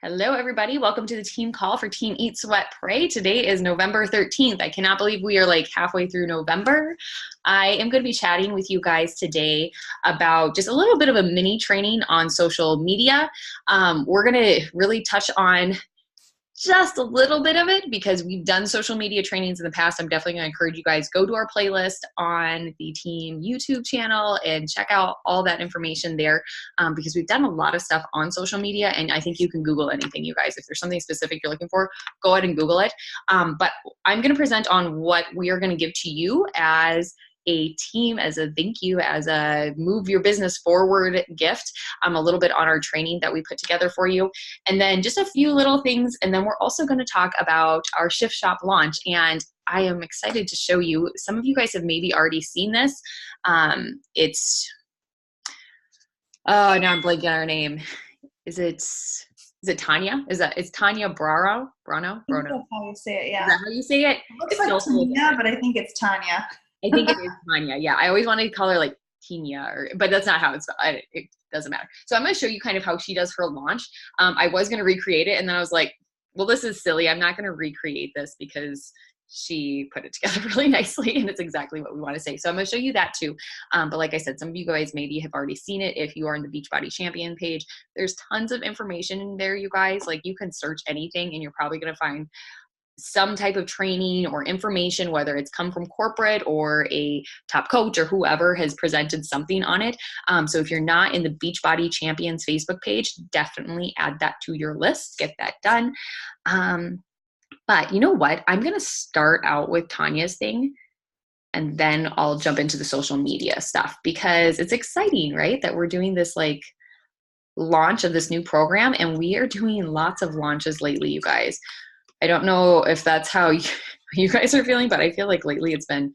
Hello, everybody. Welcome to the team call for Team Eat, Sweat, Pray. Today is November 13th. I cannot believe we are like halfway through November. I am going to be chatting with you guys today about just a little bit of a mini training on social media. We're going to really touch on just a little bit of it because we've done social media trainings in the past. I'm definitely going to encourage you guys, go to our playlist on the team YouTube channel and check out all that information there because we've done a lot of stuff on social media, and I think you can Google anything, you guys. If there's something specific you're looking for, go ahead and Google it. But I'm going to present on what we are going to give to you as a team, as a thank you, as a move your business forward gift, a little bit on our training that we put together for you, and then just a few little things. And then we're also going to talk about our Shift Shop launch. And I am excited to show you. Some of you guys have maybe already seen this. Now I'm blanking on her name. Is it Tanya? It's Tanya Brano? Brano? I think that's how you say it, yeah. Is that how you say it? It looks like Tanya, but I think it's Tanya. I think it is Tanya. Yeah, I always wanted to call her like Tina, but that's not how it's spelled. It doesn't matter. So I'm going to show you kind of how she does her launch. I was going to recreate it, and then I was like, well, this is silly. I'm not going to recreate this because she put it together really nicely, and it's exactly what we want to say. So I'm going to show you that too. But like I said, some of you guys maybe have already seen it. If you are on the Beachbody Champion page, there's tons of information in there, you guys. Like, you can search anything, and you're probably going to find some type of training or information, whether it's come from corporate or a top coach or whoever has presented something on it. So if you're not in the Beachbody Champions Facebook page, definitely add that to your list, get that done. But you know what? I'm going to start out with Tanya's thing, and then I'll jump into the social media stuff because it's exciting, right? That we're doing this like launch of this new program, and we are doing lots of launches lately, you guys. I don't know if that's how you guys are feeling, but I feel like lately it's been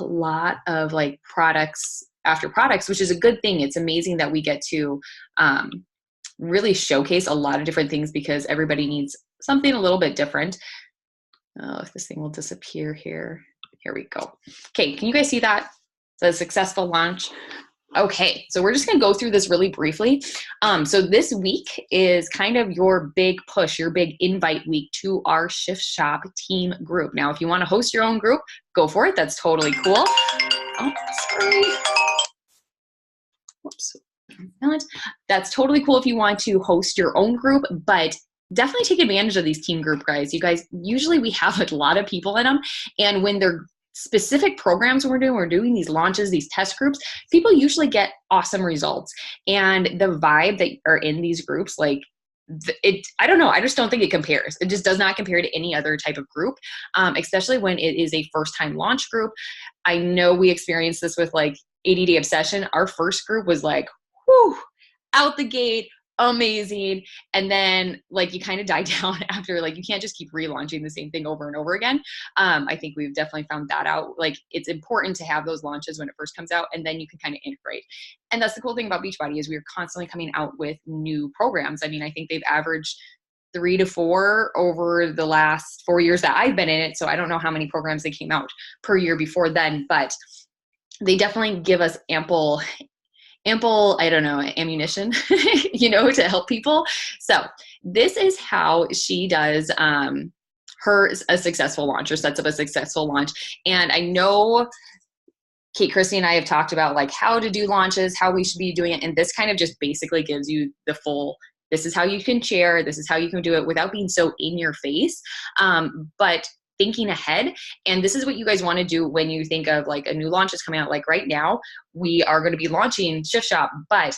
a lot of like products after products, which is a good thing. It's amazing that we get to really showcase a lot of different things because everybody needs something a little bit different. Oh, if this thing will disappear here. Here we go. Okay, can you guys see that? It's a successful launch. Okay, so we're just going to go through this really briefly. So this week is kind of your big push, your big invite week to our Shift Shop team group. Now, if you want to host your own group, go for it. That's totally cool. Oh, sorry. Whoops. That's totally cool if you want to host your own group, but definitely take advantage of these team group guys. You guys, usually we have a lot of people in them, and when they're specific programs we're doing these launches, these test groups, people usually get awesome results. And the vibe that are in these groups, like I don't know, I just don't think it compares. It just does not compare to any other type of group, especially when it is a first-time launch group. I know we experienced this with like 80-Day Obsession. Our first group was like, whew, out the gate, amazing. And then like you kind of die down after, like you can't just keep relaunching the same thing over and over again. I think we've definitely found that out. Like, it's important to have those launches when it first comes out, and then you can kind of integrate. And that's the cool thing about Beachbody is we're constantly coming out with new programs. I mean, I think they've averaged 3 to 4 over the last 4 years that I've been in it. So I don't know how many programs they came out per year before then, but they definitely give us ample, I don't know, ammunition, to help people. So this is how she does a successful launch, or sets up a successful launch. And I know Kate, Christy, and I have talked about like how to do launches, how we should be doing it. And this kind of just basically gives you the full, this is how you can share, this is how you can do it without being so in your face. But thinking ahead. And this is what you guys want to do when you think of like a new launch is coming out. Like right now, we are going to be launching Shift Shop, but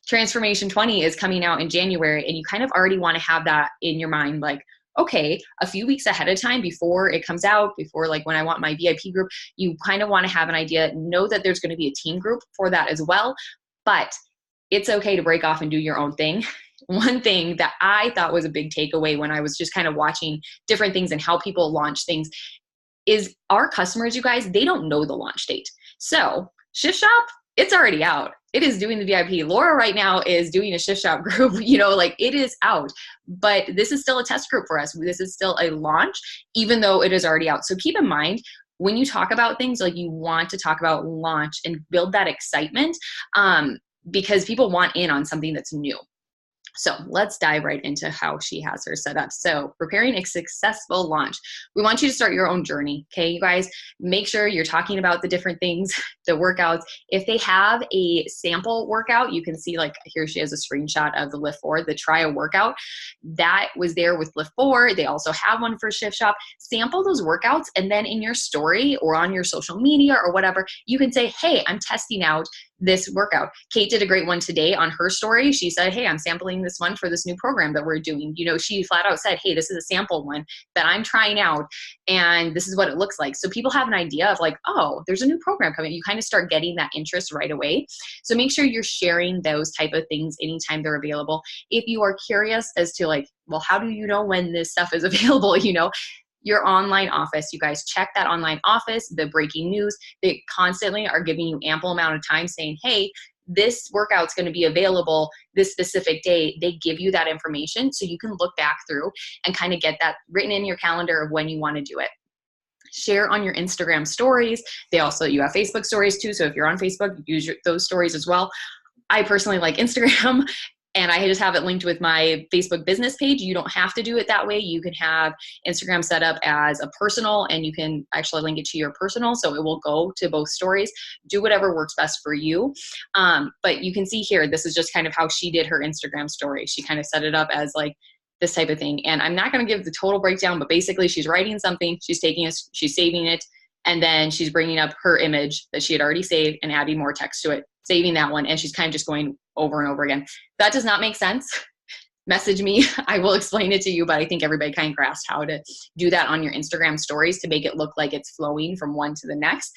Transformation 20 is coming out in January, and you kind of already want to have that in your mind. Like, okay, a few weeks ahead of time before it comes out, before like when I want my VIP group, you kind of want to have an idea, know that there's going to be a team group for that as well, but it's okay to break off and do your own thing. One thing that I thought was a big takeaway when I was just kind of watching different things and how people launch things is our customers, you guys, they don't know the launch date. So Shift Shop, it's already out. It is doing the VIP. Laura right now is doing a Shift Shop group, like it is out, but this is still a test group for us. This is still a launch, even though it is already out. So keep in mind, when you talk about things, like you want to talk about launch and build that excitement because people want in on something that's new. So let's dive right into how she has her set up. So preparing a successful launch. We want you to start your own journey. Okay, you guys, make sure you're talking about the different things, the workouts. If they have a sample workout, you can see like here she has a screenshot of the Lift 4, the trial workout. That was there with Lift 4. They also have one for Shift Shop. Sample those workouts, and then in your story or on your social media or whatever, you can say, hey, I'm testing out this workout. Kate did a great one today on her story. She said, hey, I'm sampling this one for this new program that we're doing. You know, she flat out said, hey, this is a sample one that I'm trying out, and this is what it looks like. So people have an idea of like, oh, there's a new program coming. You kind of start getting that interest right away. So make sure you're sharing those type of things anytime they're available. If you are curious as to like, well, how do you know when this stuff is available? You know, your online office, you guys check that online office, the breaking news. They constantly are giving you ample amount of time saying, hey, this workout's going to be available this specific day. They give you that information so you can look back through and kind of get that written in your calendar of when you want to do it. Share on your Instagram stories. You have Facebook stories too. So if you're on Facebook, use those stories as well. I personally like Instagram, and I just have it linked with my Facebook business page. You don't have to do it that way. You can have Instagram set up as a personal, and you can actually link it to your personal, so it will go to both stories. Do whatever works best for you. But you can see here, this is just kind of how she did her Instagram story. She kind of set it up as like this type of thing. And I'm not going to give the total breakdown, but basically she's writing something, she's saving it, and then she's bringing up her image that she had already saved and adding more text to it, saving that one, and she's kind of just going over and over again. That does not make sense. Message me. I will explain it to you, but I think everybody kind of grasped how to do that on your Instagram stories to make it look like it's flowing from one to the next.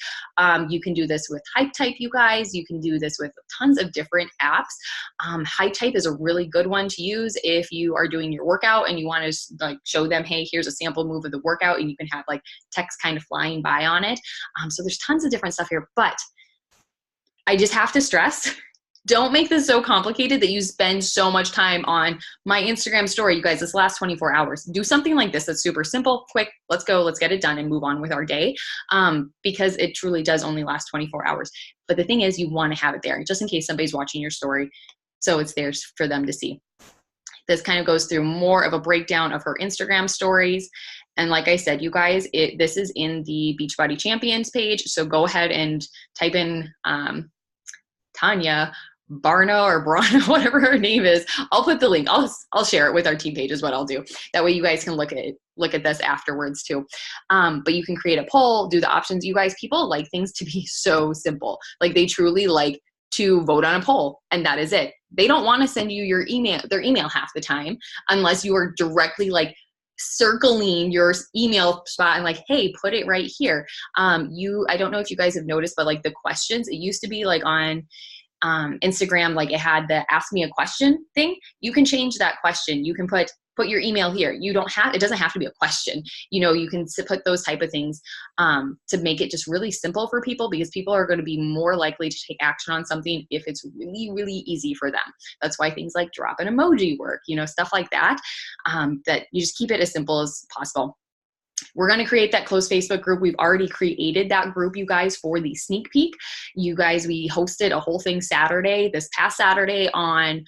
You can do this with Hype Type, you guys. You can do this with tons of different apps. Hype Type is a really good one to use if you are doing your workout and you want to like show them, hey, here's a sample move of the workout, and you can have like text kind of flying by on it. So there's tons of different stuff here, but I just have to stress, don't make this so complicated that you spend so much time on my Instagram story. You guys, this lasts 24 hours. Do something like this that's super simple, quick, let's go, let's get it done and move on with our day, because it truly does only last 24 hours. But the thing is, you want to have it there just in case somebody's watching your story, so it's there for them to see. This kind of goes through more of a breakdown of her Instagram stories. And like I said, you guys, this is in the Beachbody Champions page, so go ahead and type in Tanya Barna or Brana, whatever her name is. I'll put the link. I'll share it with our team page is what I'll do. That way you guys can look at this afterwards too. But you can create a poll, do the options. You guys, people like things to be so simple. Like they truly like to vote on a poll, and that is it. They don't want to send you their email half the time unless you are directly like circling your email spot and like, hey, put it right here. I don't know if you guys have noticed, but like the questions, it used to be like on Instagram, like it had the ask me a question thing. You can change that question. You can put your email here. It doesn't have to be a question. You know, you can put those type of things to make it just really simple for people, because people are going to be more likely to take action on something if it's really, really easy for them. That's why things like drop an emoji work, you know, stuff like that, that you just keep it as simple as possible. We're going to create that closed Facebook group. We've already created that group, you guys, for the sneak peek. You guys, we hosted a whole thing this past Saturday on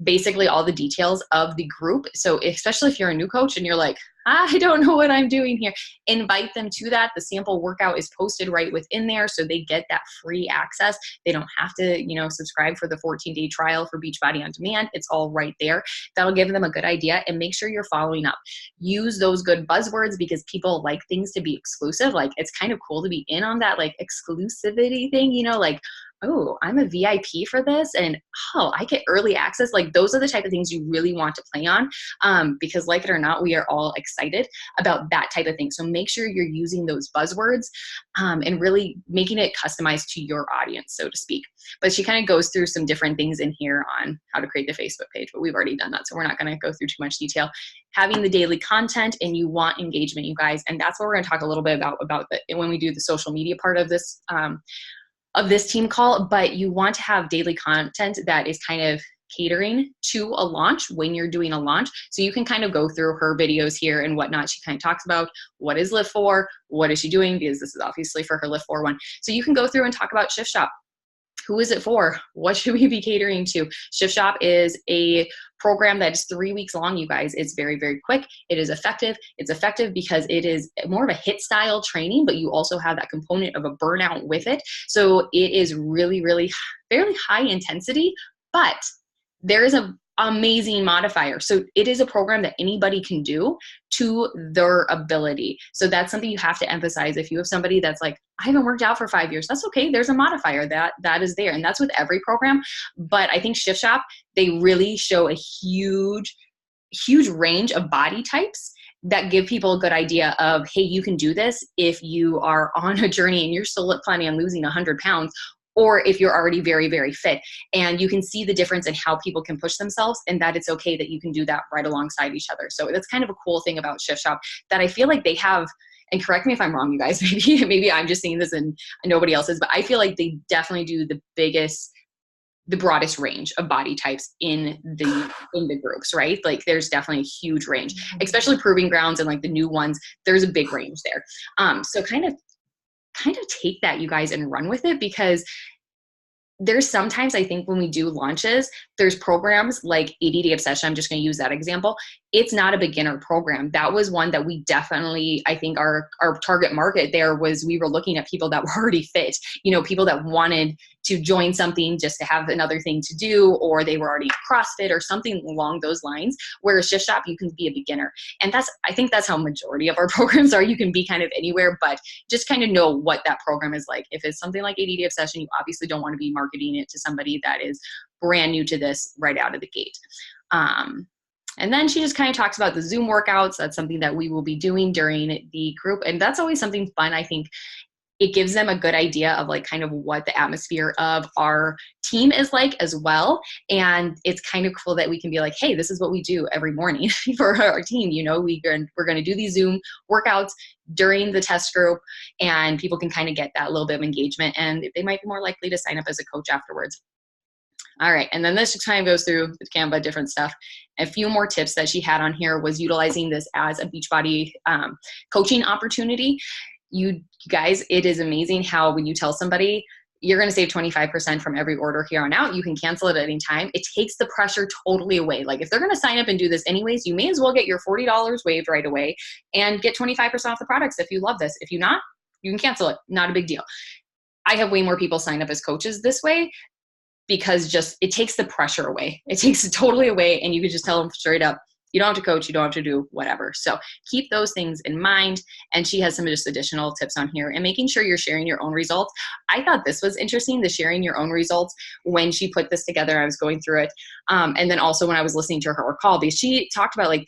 basically all the details of the group. So especially if you're a new coach and you're like, I don't know what I'm doing here, invite them to that. The sample workout is posted right within there, so they get that free access. They don't have to, you know, subscribe for the 14-day trial for Beachbody On Demand. It's all right there. That'll give them a good idea, and make sure you're following up. Use those good buzzwords, because people like things to be exclusive. Like, it's kind of cool to be in on that like exclusivity thing, you know, like, oh, I'm a VIP for this, and oh, I get early access. Like, those are the type of things you really want to play on, because like it or not, we are all excited about that type of thing. So make sure you're using those buzzwords and really making it customized to your audience, so to speak. But she kind of goes through some different things in here on how to create the Facebook page, but we've already done that, so we're not going to go through too much detail. Having the daily content, and you want engagement, you guys, and that's what we're going to talk a little bit about when we do the social media part of this team call. But you want to have daily content that is kind of catering to a launch when you're doing a launch. So you can kind of go through her videos here and whatnot. She kind of talks about what is Lift 4, what is she doing, because this is obviously for her Lift 4 one. So you can go through and talk about Shift Shop. who is it for? What should we be catering to? Shift Shop is a program that is 3 weeks long, you guys. It's very, very quick. It is effective. It's effective because it is more of a HIIT style training, but you also have that component of a burnout with it. So it is really, really fairly high intensity, but there is a amazing modifier. So it is a program that anybody can do to their ability. So that's something you have to emphasize. If you have somebody that's like, I haven't worked out for 5 years, that's okay. There's a modifier that is there. And that's with every program. But I think Shift Shop, they really show a huge range of body types that give people a good idea of, hey, you can do this if you are on a journey and you're still planning on losing 100 pounds, or if you're already very, very fit. And you can see the difference in how people can push themselves, and that it's okay that you can do that right alongside each other. So that's kind of a cool thing about Shift Shop that I feel like they have, and correct me if I'm wrong, you guys, maybe I'm just seeing this and nobody else is, but I feel like they definitely do the broadest range of body types in the groups, right? Like there's definitely a huge range, especially proving grounds and like the new ones, there's a big range there. So kind of take that, you guys, and run with it, because there's sometimes, I think when we do launches, there's programs like ADD Obsession. I'm just going to use that example. It's not a beginner program. That was one that we definitely, I think our target market there was, we were looking at people that were already fit, people that wanted to join something just to have another thing to do, or they were already CrossFit or something along those lines. Whereas Shift Shop, you can be a beginner. And I think that's how majority of our programs are. You can be kind of anywhere, but just kind of know what that program is like. If it's something like ADD Obsession, you obviously don't want to be marketing it to somebody that is brand new to this right out of the gate. And then she just kind of talks about the Zoom workouts. That's something that we will be doing during the group. And that's always something fun. I think it gives them a good idea of like kind of what the atmosphere of our team is like as well. And it's kind of cool that we can be like, hey, this is what we do every morning for our team. We're going to do these Zoom workouts during the test group, and people can kind of get that little bit of engagement, and they might be more likely to sign up as a coach afterwards. All right, and then this just kind of goes through the Canva, different stuff. A few more tips that she had on here was utilizing this as a Beachbody coaching opportunity. You guys, it is amazing how when you tell somebody you're going to save 25% from every order here on out, you can cancel it at any time. It takes the pressure totally away. Like if they're going to sign up and do this anyways, you may as well get your $40 waived right away and get 25% off the products if you love this. If you not, you can cancel it. Not a big deal. I have way more people sign up as coaches this way, because just it takes the pressure away. It takes it totally away, and you can just tell them straight up, you don't have to coach, you don't have to do whatever. So keep those things in mind. And she has some just additional tips on here, and making sure you're sharing your own results. I thought this was interesting, the sharing your own results. When she put this together, I was going through it. And then also when I was listening to her call, because she talked about like,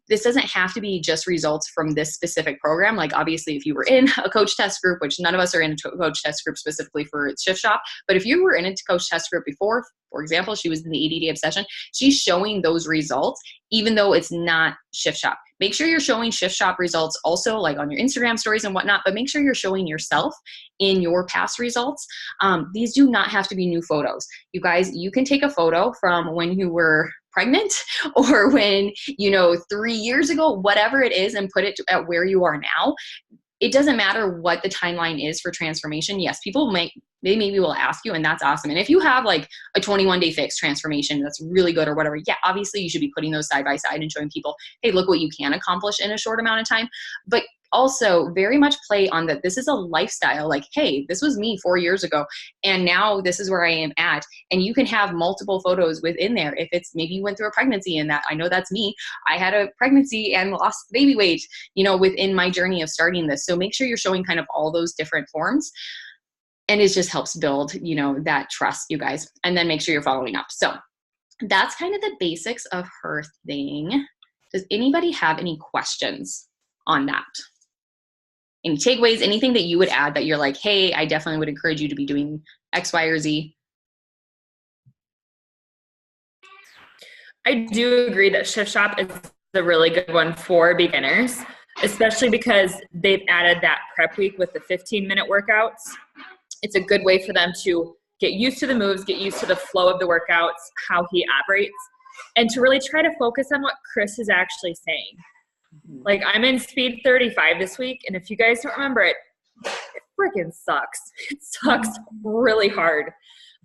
this doesn't have to be just results from this specific program. Like obviously if you were in a coach test group, which none of us are in a coach test group specifically for Shift Shop, but if you were in a coach test group before, for example, she was in the ADD Obsession, she's showing those results, even though it's not Shift Shop. Make sure you're showing Shift Shop results also, like on your Instagram stories and whatnot, but make sure you're showing yourself in your past results. These do not have to be new photos. You guys, you can take a photo from when you were pregnant or when, 3 years ago, whatever it is, and put it at where you are now. It doesn't matter what the timeline is for transformation. Yes, they maybe will ask you, and that's awesome. And if you have like a 21-day fix transformation, that's really good or whatever, yeah, obviously you should be putting those side by side and showing people, hey, look what you can accomplish in a short amount of time. But also very much play on that this is a lifestyle. Like, hey, this was me 4 years ago, and now this is where I am at. And you can have multiple photos within there. If it's maybe you went through a pregnancy, and that, I know that's me. I had a pregnancy and lost baby weight, within my journey of starting this. So make sure you're showing kind of all those different forms. And it just helps build, that trust, you guys. And then make sure you're following up. So that's kind of the basics of her thing. Does anybody have any questions on that? Any takeaways, anything that you would add that you're like, hey, I definitely would encourage you to be doing X, Y, or Z? I do agree that Shift Shop is a really good one for beginners, especially because they've added that prep week with the 15-minute workouts. It's a good way for them to get used to the moves, get used to the flow of the workouts, how he operates, and to really try to focus on what Chris is actually saying. Like, I'm in speed 35 this week, and if you guys don't remember it, it freaking sucks. It sucks really hard.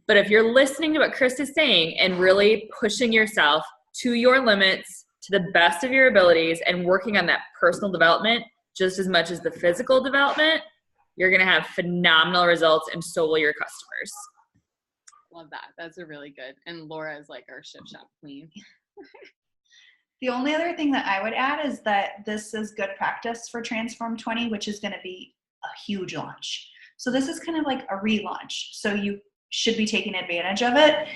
But if you're listening to what Chris is saying and really pushing yourself to your limits, to the best of your abilities, and working on that personal development just as much as the physical development, you're going to have phenomenal results, and so will your customers. Love that. That's a really good. And Laura is like our ship shop queen. The only other thing that I would add is that this is good practice for Transform 20, which is going to be a huge launch. So this is kind of like a relaunch. So you should be taking advantage of it.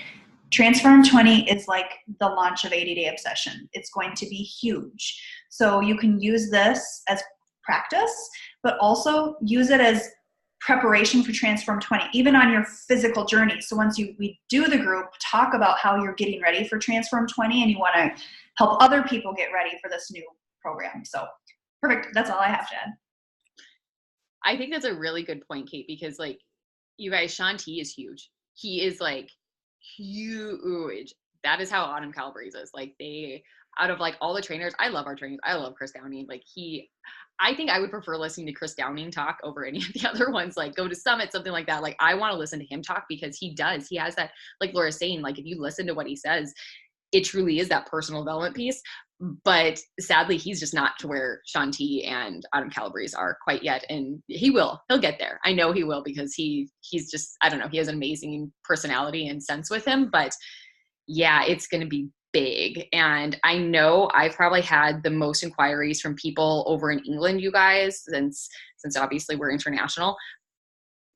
Transform 20 is like the launch of 80-Day Obsession. It's going to be huge. So you can use this as practice, but also use it as preparation for Transform 20, even on your physical journey. So once we do the group, talk about how you're getting ready for Transform 20 and you want to help other people get ready for this new program. So perfect. That's all I have to add. I think that's a really good point, Kate, because like you guys, Shaun T is huge. He is like huge. That is how Autumn Calabrese is. Like out of like all the trainers, I love our trainers. I love Chris Downing. Like I think I would prefer listening to Chris Downing talk over any of the other ones, like go to Summit, something like that. Like I want to listen to him talk because he has that, like Laura's saying, like if you listen to what he says, it truly is that personal development piece. But sadly, he's just not to where Shaun T and Autumn Calabrese are quite yet. And he'll get there. I know he will, because he's just, I don't know, he has an amazing personality and sense with him. But yeah, it's going to be big. And I know I've probably had the most inquiries from people over in England, you guys, since obviously we're international.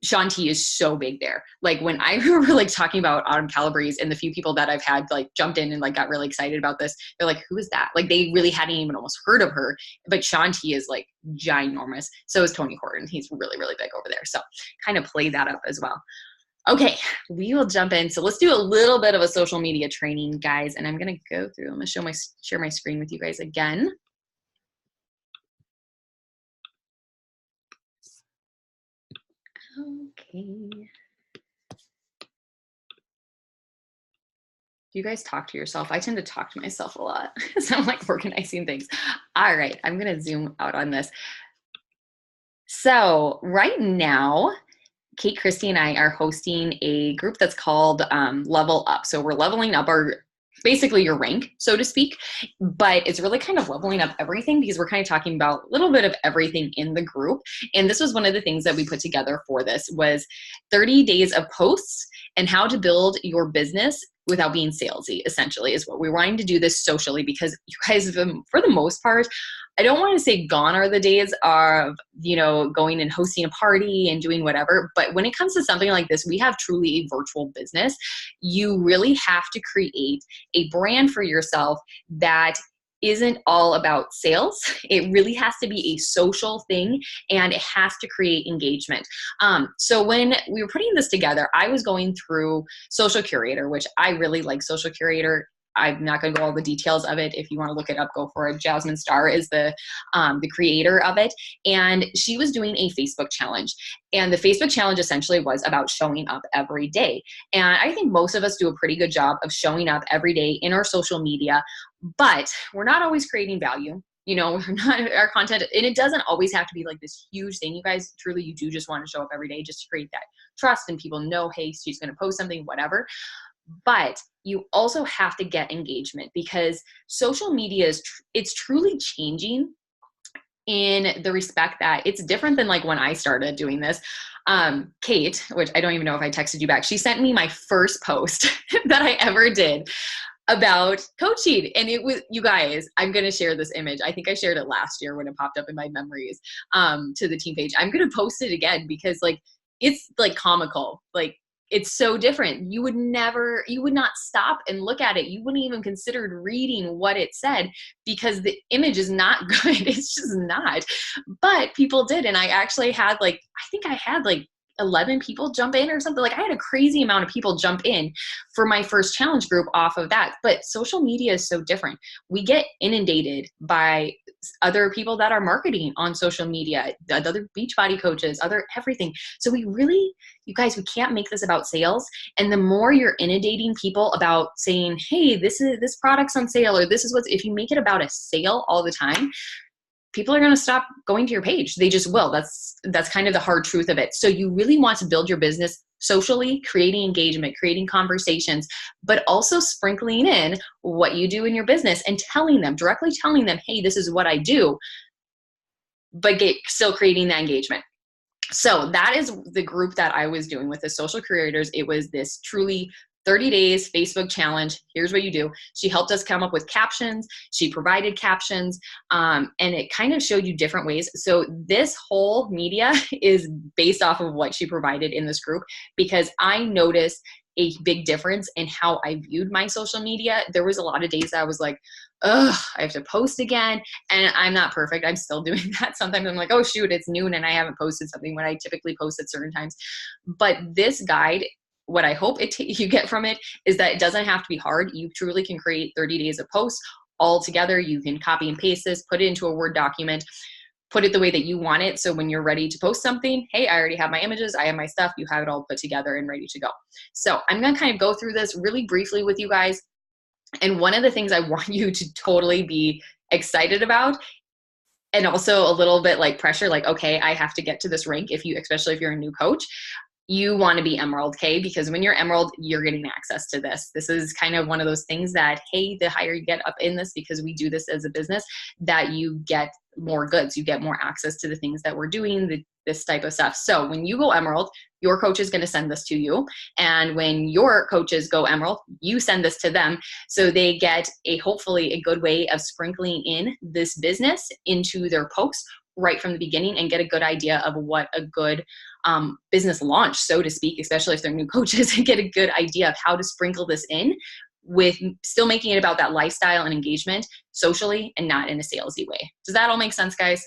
Shaun T is so big there. Like when I remember like talking about Autumn Calabrese, and the few people that I've had like jumped in and like got really excited about this, they're like, who is that? Like they really hadn't even almost heard of her. But Shaun T is like ginormous. So is Tony Horton. He's really, really big over there. So kind of play that up as well. Okay, we will jump in. So let's do a little bit of a social media training, guys. And I'm going to go through, I'm going to share my screen with you guys again. Okay. Do you guys talk to yourself? I tend to talk to myself a lot. So I'm like organizing things. All right, I'm going to zoom out on this. So right now, Kate, Christy, and I are hosting a group that's called Level Up. So we're leveling up basically your rank, so to speak, but it's really kind of leveling up everything, because we're kind of talking about a little bit of everything in the group. And this was one of the things that we put together for this was 30 days of posts and how to build your business without being salesy, essentially, is what we're wanting to do this socially, because you guys, for the most part, I don't want to say gone are the days of, going and hosting a party and doing whatever. But when it comes to something like this, we have truly a virtual business. You really have to create a brand for yourself that isn't all about sales. It really has to be a social thing, and it has to create engagement. So when we were putting this together, I was going through Social Curator, which I really like Social Curator. I'm not going to go all the details of it. If you want to look it up, go for it. Jasmine Starr is the creator of it. And she was doing a Facebook challenge. And the Facebook challenge essentially was about showing up every day. And I think most of us do a pretty good job of showing up every day in our social media, but we're not always creating value. We're not our content, and it doesn't always have to be like this huge thing. You guys, truly, you do just want to show up every day just to create that trust, and people know, hey, she's going to post something, whatever. But you also have to get engagement, because social media it's truly changing in the respect that it's different than like when I started doing this. Kate, which I don't even know if I texted you back, she sent me my first post that I ever did about coaching. And it was, you guys, I'm going to share this image. I think I shared it last year when it popped up in my memories to the team page. I'm going to post it again because like, it's like comical. Like, it's so different. You would not stop and look at it. You wouldn't even consider reading what it said because the image is not good. It's just not. But people did. And I actually had I think I had 11 people jump in or something. Like I had a crazy amount of people jump in for my first challenge group off of that. But social media is so different. We get inundated by other people that are marketing on social media, other Beachbody coaches, other everything. So you guys, we can't make this about sales. And the more you're inundating people about saying, hey, this product's on sale, or if you make it about a sale all the time, people are going to stop going to your page. They just will. That's kind of the hard truth of it. So you really want to build your business socially, creating engagement, creating conversations, but also sprinkling in what you do in your business and telling them, directly telling them, hey, this is what I do, but still creating that engagement. So that is the group that I was doing with the social creators. It was this truly 30 days Facebook challenge. Here's what you do. She helped us come up with captions. She provided captions, and it kind of showed you different ways. So this whole media is based off of what she provided in this group, because I noticed a big difference in how I viewed my social media. There was a lot of days that I was like, ugh, I have to post again. And I'm not perfect. I'm still doing that. Sometimes I'm like, oh shoot, it's noon and I haven't posted something when I typically post at certain times. But this guide, what I hope you get from it is that it doesn't have to be hard. You truly can create 30 days of posts all together. You can copy and paste this, put it into a Word document, put it the way that you want it. So when you're ready to post something, hey, I already have my images, I have my stuff, you have it all put together and ready to go. So I'm going to kind of go through this really briefly with you guys. And one of the things I want you to totally be excited about, and also a little bit like pressure, like, okay, I have to get to this rank, especially if you're a new coach, you want to be Emerald, okay? Because when you're Emerald, you're getting access to this. This is kind of one of those things that, hey, the higher you get up in this, because we do this as a business, that you get more goods, you get more access to the things that we're doing, this type of stuff. So when you go Emerald, your coach is going to send this to you. And when your coaches go Emerald, you send this to them. So they get hopefully a good way of sprinkling in this business into their posts right from the beginning and get a good idea of what a good business launch, so to speak, especially if they're new coaches, and get a good idea of how to sprinkle this in with still making it about that lifestyle and engagement socially and not in a salesy way. Does that all make sense, guys?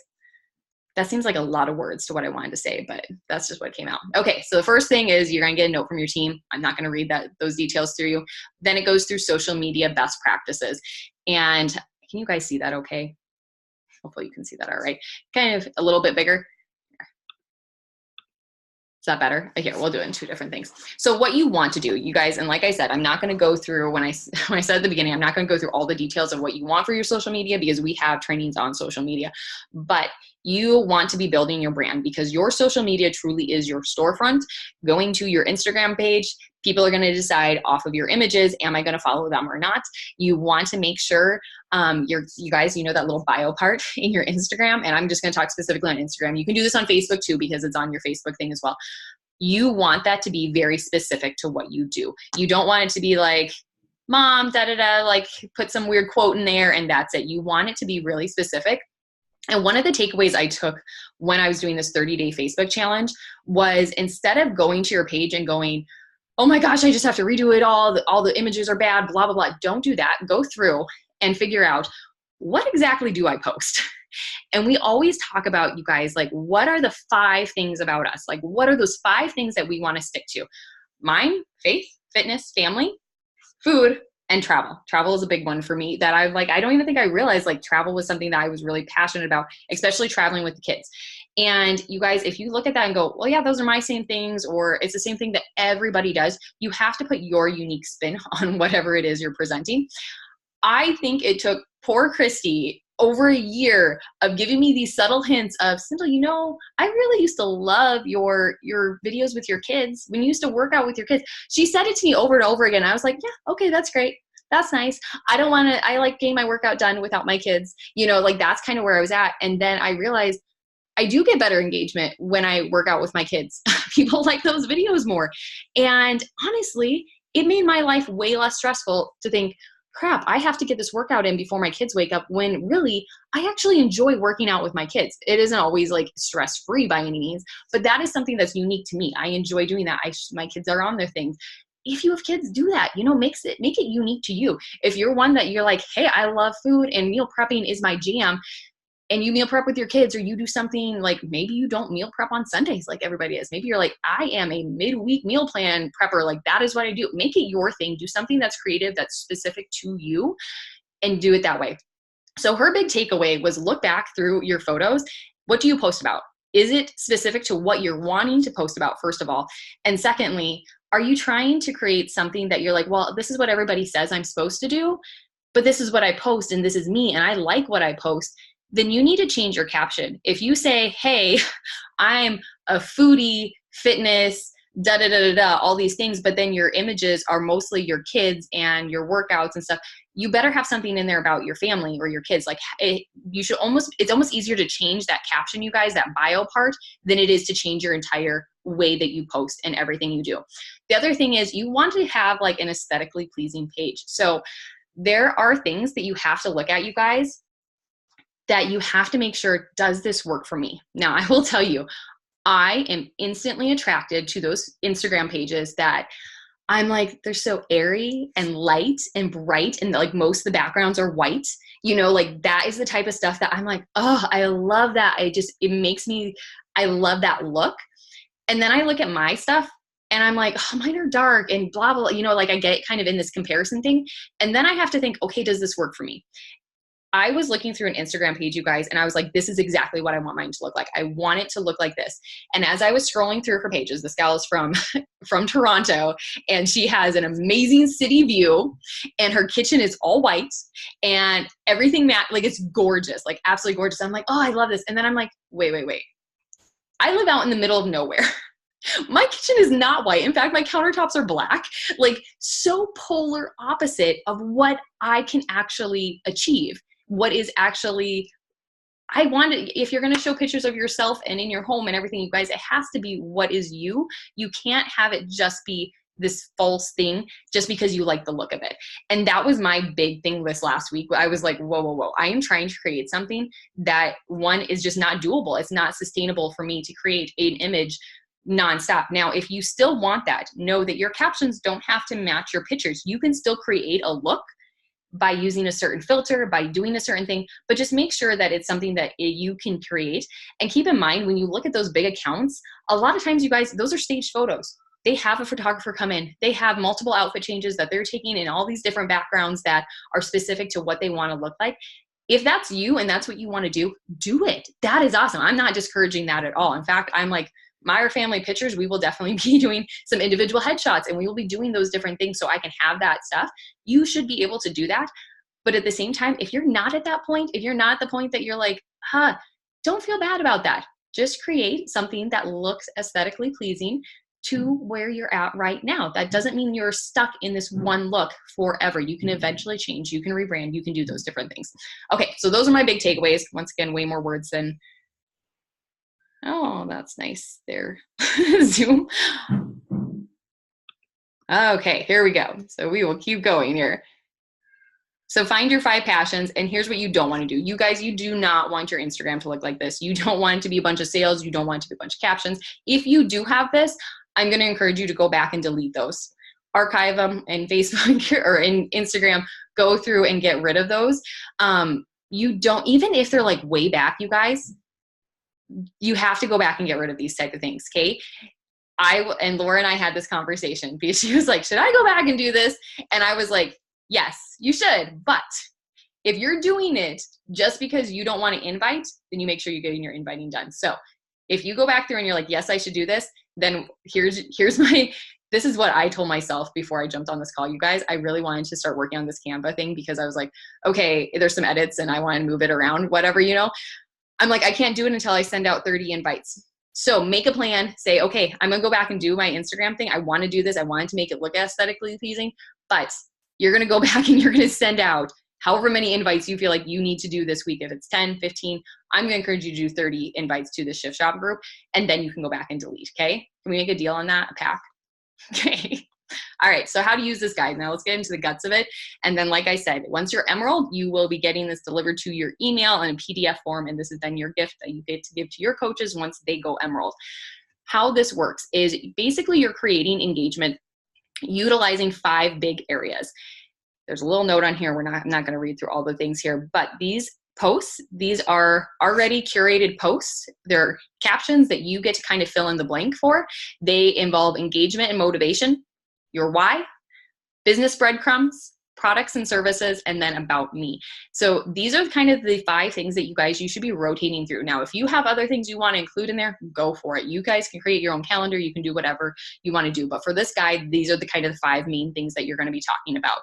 That seems like a lot of words to what I wanted to say, but that's just what came out. Okay, so the first thing is you're going to get a note from your team. I'm not going to read those details through you. Then it goes through social media best practices. And can you guys see that okay? Hopefully you can see that all right. Kind of a little bit bigger. Is that better? Here, we'll do it in two different things. So what you want to do, you guys, and like I said, I'm not going to go through, when I said at the beginning, I'm not going to go through all the details of what you want for your social media, because we have trainings on social media. But you want to be building your brand, because your social media truly is your storefront. Going to your Instagram page, people are going to decide off of your images, am I going to follow them or not? You want to make sure you guys, you know that little bio part in your Instagram, and I'm just going to talk specifically on Instagram. You can do this on Facebook too, because it's on your Facebook thing as well. You want that to be very specific to what you do. You don't want it to be like, mom, da-da-da, like put some weird quote in there and that's it. You want it to be really specific. And one of the takeaways I took when I was doing this 30-day Facebook challenge was, instead of going to your page and going, oh my gosh, I just have to redo it all the images are bad, blah, blah, blah. Don't do that. Go through and figure out, what exactly do I post? And we always talk about, you guys, like, what are the 5 things about us? Like, what are those 5 things that we want to stick to? Mine, faith, fitness, family, food, and travel. Travel is a big one for me that I don't even think I realized like travel was something that I was really passionate about, especially traveling with the kids. And you guys, if you look at that and go, well, yeah, those are my same things, or it's the same thing that everybody does, you have to put your unique spin on whatever it is you're presenting. I think it took poor Christy over a year of giving me these subtle hints of, Cindy, you know, I really used to love your videos with your kids. When you used to work out with your kids, she said it to me over and over again. I was like, yeah, okay, that's great. That's nice. I like getting my workout done without my kids. You know, like that's kind of where I was at. And then I realized I do get better engagement when I work out with my kids. People like those videos more. And honestly, it made my life way less stressful to think, crap, I have to get this workout in before my kids wake up, when really I actually enjoy working out with my kids. It isn't always like stress-free by any means, but that is something that's unique to me. I enjoy doing that. My kids are on their things. If you have kids, do that, you know, make it unique to you. If you're one that you're like, hey, I love food and meal prepping is my jam, and you meal prep with your kids, or you do something like, maybe you don't meal prep on Sundays like everybody is. Maybe you're like, I am a midweek meal plan prepper. Like that is what I do. Make it your thing. Do something that's creative, that's specific to you, and do it that way. So her big takeaway was, look back through your photos. What do you post about? Is it specific to what you're wanting to post about, first of all? And secondly, are you trying to create something that you're like, well, this is what everybody says I'm supposed to do, but this is what I post and this is me and I like what I post? Then you need to change your caption. If you say, hey, I'm a foodie, fitness, da da da da da, all these things, but then your images are mostly your kids and your workouts and stuff. You better have something in there about your family or your kids. Like it's almost easier to change that caption, you guys, that bio part, than it is to change your entire way that you post and everything you do. The other thing is you want to have like an aesthetically pleasing page. So there are things that you have to look at, you guys, that you have to make sure, does this work for me? Now, I will tell you, I am instantly attracted to those Instagram pages that I'm like, they're so airy and light and bright, and like most of the backgrounds are white. You know, like that is the type of stuff that I'm like, oh, I love that. I love that look. And then I look at my stuff and I'm like, oh, mine are dark and blah, blah, you know, like I get kind of in this comparison thing. And then I have to think, okay, does this work for me? I was looking through an Instagram page, you guys, and I was like, this is exactly what I want mine to look like. I want it to look like this. And as I was scrolling through her pages, this gal is from Toronto, and she has an amazing city view, and her kitchen is all white, and everything like it's gorgeous, like absolutely gorgeous. I'm like, oh, I love this. And then I'm like, wait. I live out in the middle of nowhere. My kitchen is not white. In fact, my countertops are black, like so polar opposite of what I can actually achieve. What is actually, if you're going to show pictures of yourself and in your home and everything, you guys, it has to be what is you. You can't have it just be this false thing just because you like the look of it. And that was my big thing this last week. I was like, whoa. I am trying to create something that, one, is just not doable. It's not sustainable for me to create an image nonstop. Now, if you still want that, know that your captions don't have to match your pictures. You can still create a look by using a certain filter, by doing a certain thing, but just make sure that it's something that you can create. And keep in mind, when you look at those big accounts, a lot of times, you guys, those are staged photos. They have a photographer come in. They have multiple outfit changes that they're taking in all these different backgrounds that are specific to what they want to look like. If that's you and that's what you want to do it. That is awesome. I'm not discouraging that at all. In fact, I'm like, my family pictures, we will definitely be doing some individual headshots, and we will be doing those different things so I can have that stuff. You should be able to do that. But at the same time, if you're not at that point, if you're not at the point that you're like, don't feel bad about that. Just create something that looks aesthetically pleasing to where you're at right now. That doesn't mean you're stuck in this one look forever. You can eventually change. You can rebrand. You can do those different things. Okay, so those are my big takeaways. Once again, way more words than, oh, that's nice there. Zoom. Okay, here we go. So we will keep going here. So find your 5 passions, and here's what you don't want to do. You guys, you do not want your Instagram to look like this. You don't want it to be a bunch of sales. You don't want it to be a bunch of captions. If you do have this, I'm going to encourage you to go back and delete those. Archive them in Facebook or in Instagram. Go through and get rid of those. You don't, even if they're like way back, you guys, you have to go back and get rid of these type of things, okay? And Laura and I had this conversation because she was like, should I go back and do this? And I was like, yes, you should. But if you're doing it just because you don't want to invite, then you make sure you're getting your inviting done. So if you go back through and you're like, yes, I should do this, then here's this is what I told myself before I jumped on this call. You guys, I really wanted to start working on this Canva thing because I was like, okay, there's some edits and I want to move it around, whatever, you know. I'm like, I can't do it until I send out 30 invites. So make a plan, say, okay, I'm going to go back and do my Instagram thing. I want to do this. I wanted to make it look aesthetically pleasing, but you're going to go back and you're going to send out however many invites you feel like you need to do this week. If it's 10, 15, I'm going to encourage you to do 30 invites to the Shift Shop group, and then you can go back and delete. Okay. Can we make a deal on that? A pack? Okay. All right. So how to use this guide. Now let's get into the guts of it. And then, like I said, once you're Emerald, you will be getting this delivered to your email in a PDF form. And this is then your gift that you get to give to your coaches once they go Emerald. How this works is basically you're creating engagement utilizing 5 big areas. There's a little note on here. I'm not going to read through all the things here, but these posts, these are already curated posts. They're captions that you get to kind of fill in the blank for. They involve engagement and motivation, your why, business breadcrumbs, products and services, and then about me. So these are kind of the 5 things that you should be rotating through. Now, if you have other things you want to include in there, go for it. You guys can create your own calendar. You can do whatever you want to do. But for this guide, these are the kind of 5 main things that you're going to be talking about.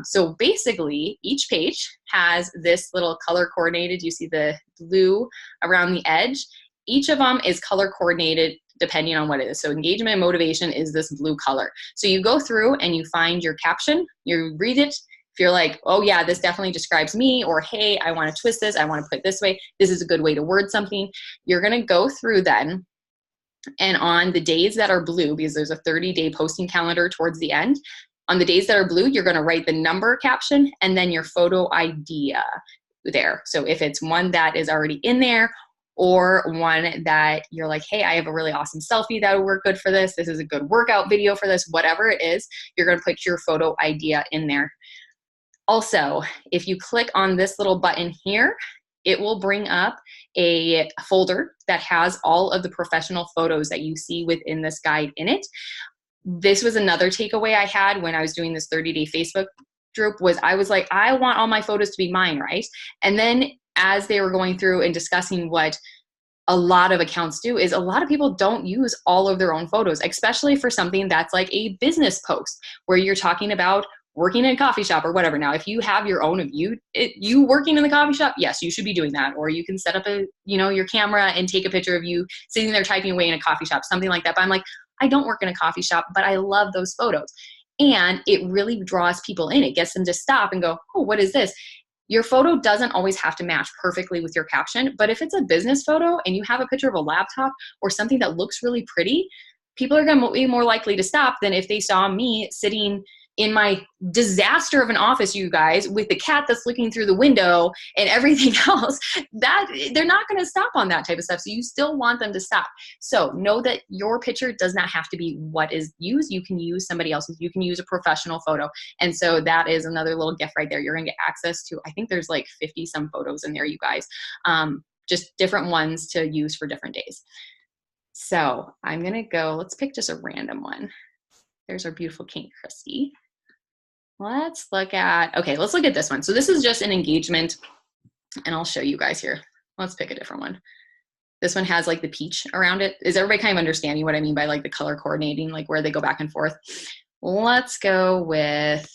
So basically, each page has this little color coordinated. You see the blue around the edge. Each of them is color coordinated depending on what it is. So engagement and motivation is this blue color. So you go through and you find your caption, you read it. If you're like, oh yeah, this definitely describes me, or hey, I want to twist this, I want to put it this way, this is a good way to word something. You're going to go through then, and on the days that are blue, because there's a 30-day posting calendar towards the end, on the days that are blue, you're going to write the number caption and then your photo idea there. So if it's one that is already in there, or one that you're like, hey, I have a really awesome selfie that would work good for this, this is a good workout video for this, whatever it is, you're going to put your photo idea in there. Also, if you click on this little button here, it will bring up a folder that has all of the professional photos that you see within this guide in it. This was another takeaway I had when I was doing this 30-day Facebook group, was I was like, I want all my photos to be mine, right? And then as they were going through and discussing what a lot of accounts do, is a lot of people don't use all of their own photos, especially for something that's like a business post where you're talking about working in a coffee shop or whatever. Now, if you have your own of you working in the coffee shop, yes, you should be doing that. Or you can set up your camera and take a picture of you sitting there typing away in a coffee shop, something like that. But I'm like, I don't work in a coffee shop, but I love those photos. And it really draws people in. It gets them to stop and go, oh, what is this? Your photo doesn't always have to match perfectly with your caption, but if it's a business photo and you have a picture of a laptop or something that looks really pretty, people are going to be more likely to stop than if they saw me sitting in my disaster of an office, you guys, with the cat that's looking through the window and everything else. That they're not going to stop on that type of stuff. So you still want them to stop. So know that your picture does not have to be what is used. You can use somebody else's. You can use a professional photo. And so that is another little gift right there. You're going to get access to, I think there's like 50 some photos in there, you guys. Just different ones to use for different days. So I'm going to go, let's pick just a random one. There's our beautiful King Christy. Let's look at this one. So this is just an engagement, and I'll show you guys here. Let's pick a different one. This one has like the peach around it. Is everybody kind of understanding what I mean by like the color coordinating, like where they go back and forth? Let's go with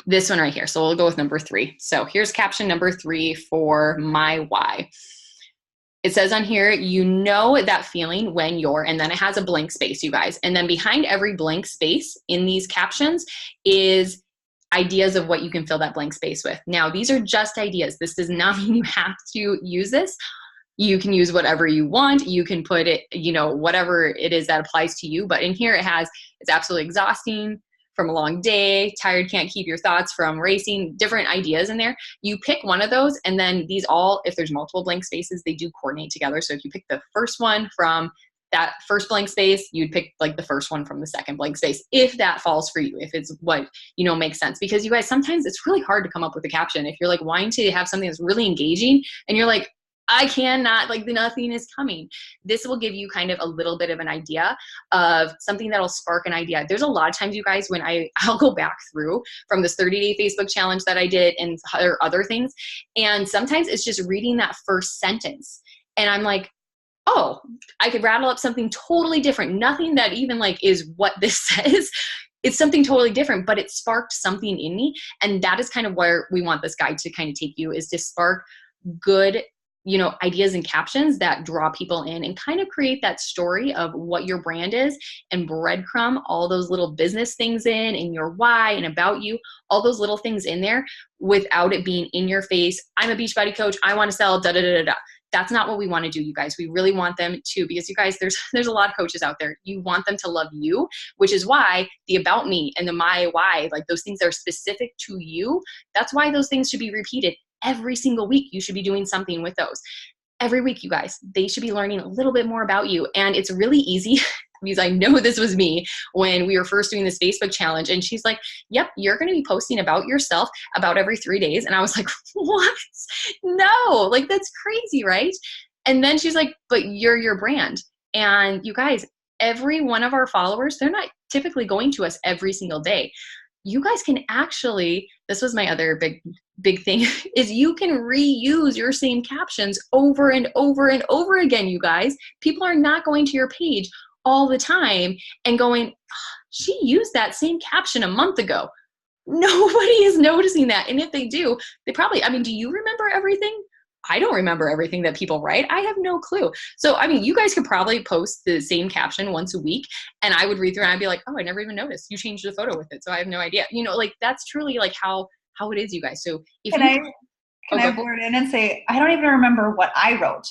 this one right here. So we'll go with number 3. So here's caption number 3 for my why. It says on here, you know that feeling when you're, and then it has a blank space, you guys. And then behind every blank space in these captions is ideas of what you can fill that blank space with. Now, these are just ideas. This does not mean you have to use this. You can use whatever you want. You can put it, whatever it is that applies to you. But in here it has, it's absolutely exhausting from a long day, tired, can't keep your thoughts from racing, different ideas in there. You pick one of those, and then these all, if there's multiple blank spaces, they do coordinate together. So if you pick the first one from that first blank space, you'd pick like the first one from the second blank space, if that falls for you, if it's what, makes sense. Because you guys, sometimes it's really hard to come up with a caption. If you're like wanting to have something that's really engaging and you're like, I cannot, like nothing is coming. This will give you kind of a little bit of an idea of something that'll spark an idea. There's a lot of times, you guys, when I'll go back through from this 30-day Facebook challenge that I did and other things. And sometimes it's just reading that first sentence. And I'm like, oh, I could rattle up something totally different. Nothing that even like is what this says. It's something totally different, but it sparked something in me. And that is kind of where we want this guide to kind of take you, is to spark good ideas and captions that draw people in and kind of create that story of what your brand is, and breadcrumb all those little business things in, and your why and about you, all those little things in there without it being in your face. I'm a Beachbody coach. I want to sell da da da da da. That's not what we want to do, you guys. We really want them to, because you guys, there's a lot of coaches out there. You want them to love you, which is why the about me and the my why, like those things that are specific to you, that's why those things should be repeated. Every single week, you should be doing something with those. Every week, you guys, they should be learning a little bit more about you. And it's really easy, because I know this was me when we were first doing this Facebook challenge. And she's like, yep, you're going to be posting about yourself about every 3 days. And I was like, what? No, like that's crazy, right? And then she's like, but you're your brand. And you guys, every one of our followers, they're not typically going to us every single day. You guys can actually, this was my other big thing, is you can reuse your same captions over and over and over again, you guys. People are not going to your page all the time and going, oh, she used that same caption a month ago. Nobody is noticing that. And if they do, they probably, do you remember everything? I don't remember everything that people write. I have no clue. So, I mean, you guys could probably post the same caption once a week and I would read through and I'd be like, oh, I never even noticed. You changed the photo with it. So I have no idea. You know, like that's truly like how it is, you guys. So if Can you I blurt in and say, I don't even remember what I wrote.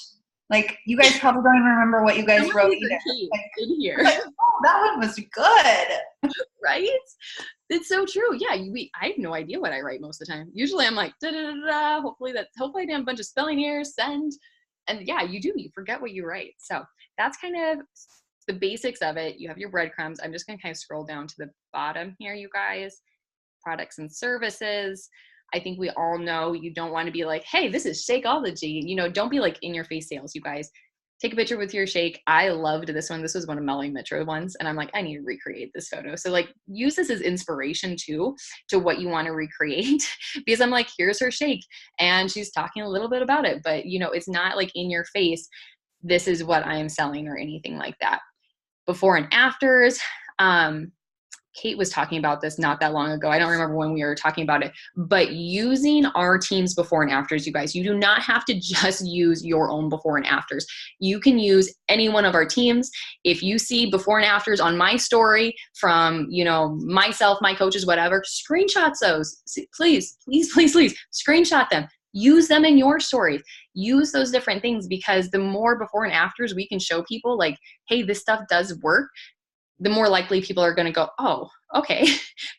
Like, you guys probably don't even remember what you guys wrote either. Like, in here. like, oh, that one was good. Right? It's so true. Yeah, I have no idea what I write most of the time. Usually I'm like, da da da da. Hopefully I didn't have a bunch of spelling errors, send. And yeah, you forget what you write. So that's kind of the basics of it. You have your breadcrumbs. I'm just going to kind of scroll down to the bottom here, you guys. Products and services. I think we all know you don't want to be like, hey, this is Shakeology. You know, don't be like in your face sales, you guys. Take a picture with your shake. I loved this one. This was one of Melanie Mitro ones. And I'm like, I need to recreate this photo. So like use this as inspiration too, to what you want to recreate because I'm like, here's her shake. And she's talking a little bit about it, but you know, it's not like in your face. This is what I am selling or anything like that. Before and afters. Kate was talking about this not that long ago. I don't remember when we were talking about it, but using our teams before and afters, you guys, you do not have to just use your own before and afters. You can use any one of our teams. If you see before and afters on my story from, you know, myself, my coaches, whatever, screenshots those. Please, please, please, please screenshot them. Use them in your stories. Use those different things because the more before and afters we can show people like, hey, this stuff does work, the more likely people are going to go, oh, okay,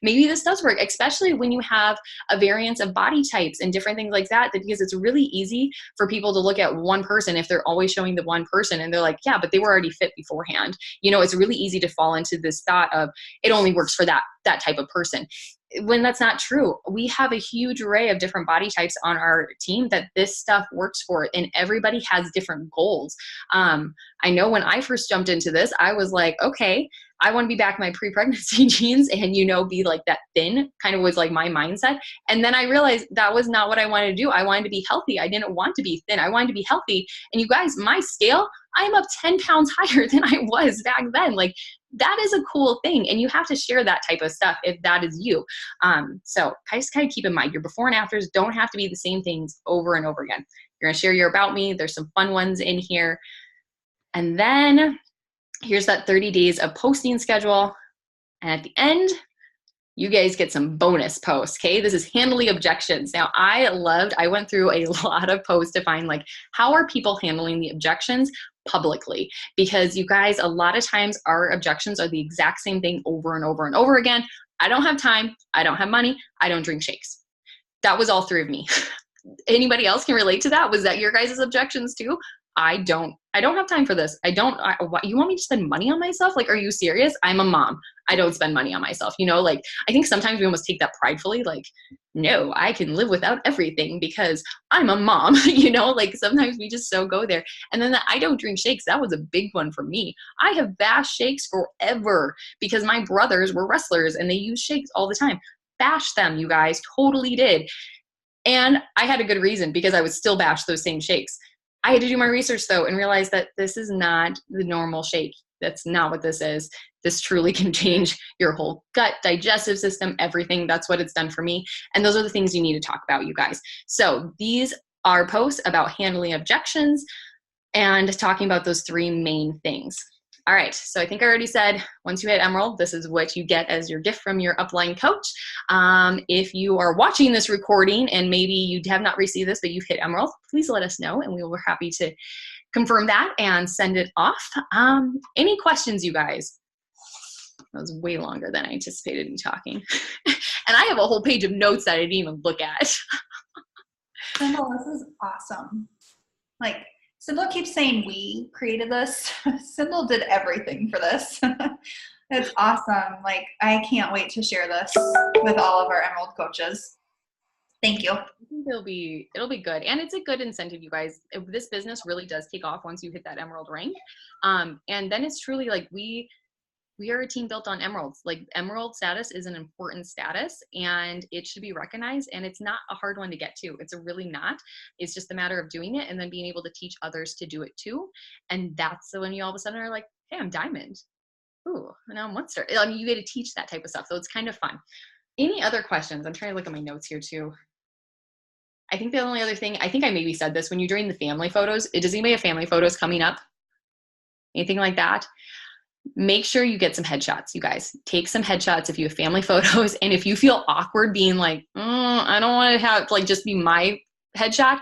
maybe this does work, especially when you have a variance of body types and different things like that, because it's really easy for people to look at one person if they're always showing the one person and they're like, yeah, but they were already fit beforehand. You know, it's really easy to fall into this thought of it only works for that type of person. When that's not true. We have a huge array of different body types on our team that this stuff works for, and everybody has different goals. I know when I first jumped into this, I was like, okay, I want to be back in my pre-pregnancy jeans and, you know, be like that thin kind of was like my mindset. And then I realized that was not what I wanted to do. I wanted to be healthy. I didn't want to be thin. I wanted to be healthy. And you guys, my scale, I'm up 10 pounds higher than I was back then. Like that is a cool thing. And you have to share that type of stuff if that is you. So just kind of keep in mind your before and afters don't have to be the same things over and over again. You're going to share your about me. There's some fun ones in here. And then here's that 30 days of posting schedule. And at the end, you guys get some bonus posts, okay? This is handling objections. Now, I went through a lot of posts to find like, how are people handling the objections publicly? Because you guys, a lot of times our objections are the exact same thing over and over and over again. I don't have time. I don't have money. I don't drink shakes. That was all three of me. Anybody else can relate to that? Was that your guys' objections too? I don't have time for this. You want me to spend money on myself? Like, are you serious? I'm a mom. I don't spend money on myself. You know, like, I think sometimes we almost take that pridefully, like, no, I can live without everything because I'm a mom, you know, like sometimes we just so go there. And then I don't drink shakes. That was a big one for me. I have bashed shakes forever because my brothers were wrestlers and they use shakes all the time. Bash them, you guys, totally did. And I had a good reason because I would still bash those same shakes. I had to do my research though and realize that this is not the normal shake. That's not what this is. This truly can change your whole gut, digestive system, everything. That's what it's done for me. And those are the things you need to talk about, you guys. So these are posts about handling objections and talking about those three main things. All right, so I think I already said, once you hit Emerald, this is what you get as your gift from your upline coach. If you are watching this recording and maybe you have not received this, but you've hit Emerald, please let us know and we will be happy to confirm that and send it off. Any questions, you guys? That was way longer than I anticipated me talking. And I have a whole page of notes that I didn't even look at. Symbol, this is awesome. Like, Symbol keeps saying we created this. Symbol did everything for this. It's awesome. Like, I can't wait to share this with all of our Emerald coaches. Thank you. I think it'll be good. And it's a good incentive, you guys. This business really does take off once you hit that Emerald rank. And then it's truly like we are a team built on emeralds. Like Emerald status is an important status and it should be recognized. And it's not a hard one to get to. It's really not. It's just a matter of doing it and then being able to teach others to do it too. And that's when you all of a sudden are like, hey, I'm diamond. Ooh, now I'm monster. I mean, you get to teach that type of stuff. So it's kind of fun. Any other questions? I'm trying to look at my notes here too. I think the only other thing, I think I maybe said this when you're doing the family photos, does anybody have family photos coming up? Anything like that? Make sure you get some headshots, you guys. Take some headshots if you have family photos. And if you feel awkward being like, I don't want to have like just be my headshot,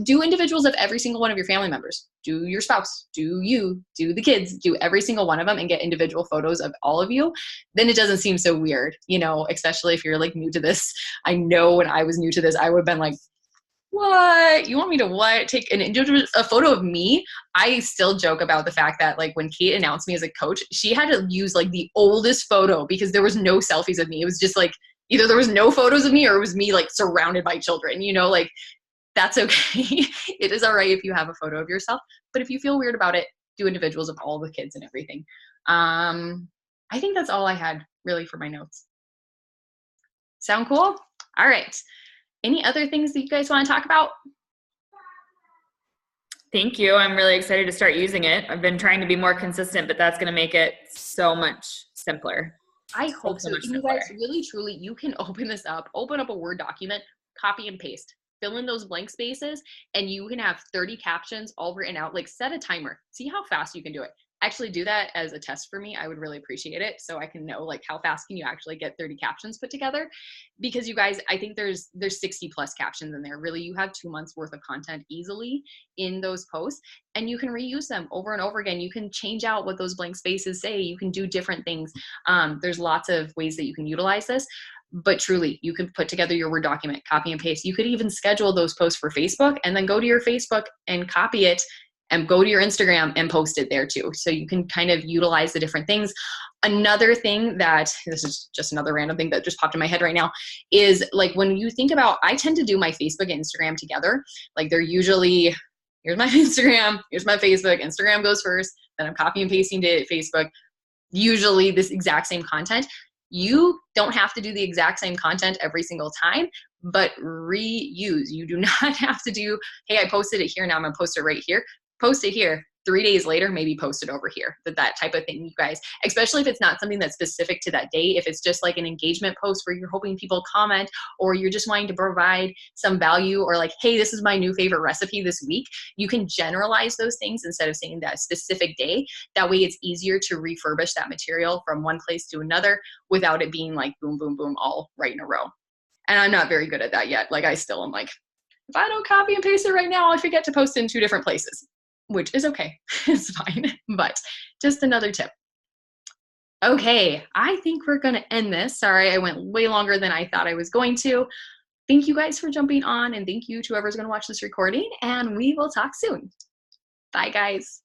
do individuals of every single one of your family members. Do your spouse, do you, do the kids, do every single one of them and get individual photos of all of you. Then it doesn't seem so weird, you know, especially if you're like new to this. I know when I was new to this, I would have been like, what? You want me to what? Take a photo of me? I still joke about the fact that like when Kate announced me as a coach, she had to use like the oldest photo because there was no selfies of me. It was just like either there was no photos of me or it was me like surrounded by children, you know, like that's okay. It is all right if you have a photo of yourself, but if you feel weird about it, do individuals of all the kids and everything. I think that's all I had really for my notes. Sound cool? All right. Any other things that you guys want to talk about? Thank you. I'm really excited to start using it. I've been trying to be more consistent, but that's going to make it so much simpler. I hope so. You guys, really, truly, you can open this up, open up a Word document, copy and paste, fill in those blank spaces, and you can have 30 captions all written out. Like set a timer. See how fast you can do it. Actually do that as a test for me. I would really appreciate it so I can know like how fast can you actually get 30 captions put together, because you guys, I think there's 60 plus captions in there. Really, you have 2 months worth of content easily in those posts and you can reuse them over and over again. You can change out what those blank spaces say. You can do different things. There's lots of ways that you can utilize this. But truly, you can put together your Word document, copy and paste. You could even schedule those posts for Facebook and then go to your Facebook and copy it and go to your Instagram and post it there too. So you can kind of utilize the different things. Another thing that, this is just another random thing that just popped in my head right now, is like when you think about, I tend to do my Facebook and Instagram together. Like they're usually, here's my Instagram, here's my Facebook, Instagram goes first, then I'm copy and pasting to Facebook, usually this exact same content. You don't have to do the exact same content every single time, but reuse. You do not have to do, hey, I posted it here, now I'm gonna post it right here. Post it here. 3 days later, maybe post it over here. That type of thing, you guys, especially if it's not something that's specific to that day. If it's just like an engagement post where you're hoping people comment, or you're just wanting to provide some value, or like, hey, this is my new favorite recipe this week. You can generalize those things instead of saying that specific day. That way it's easier to refurbish that material from one place to another without it being like boom, boom, boom, all right in a row. And I'm not very good at that yet. Like I still am like, if I don't copy and paste it right now, I forget to post it in 2 different places. Which is okay, it's fine, but just another tip. Okay, I think we're gonna end this. Sorry, I went way longer than I thought I was going to. Thank you guys for jumping on, and thank you to whoever's gonna watch this recording, and we will talk soon. Bye, guys.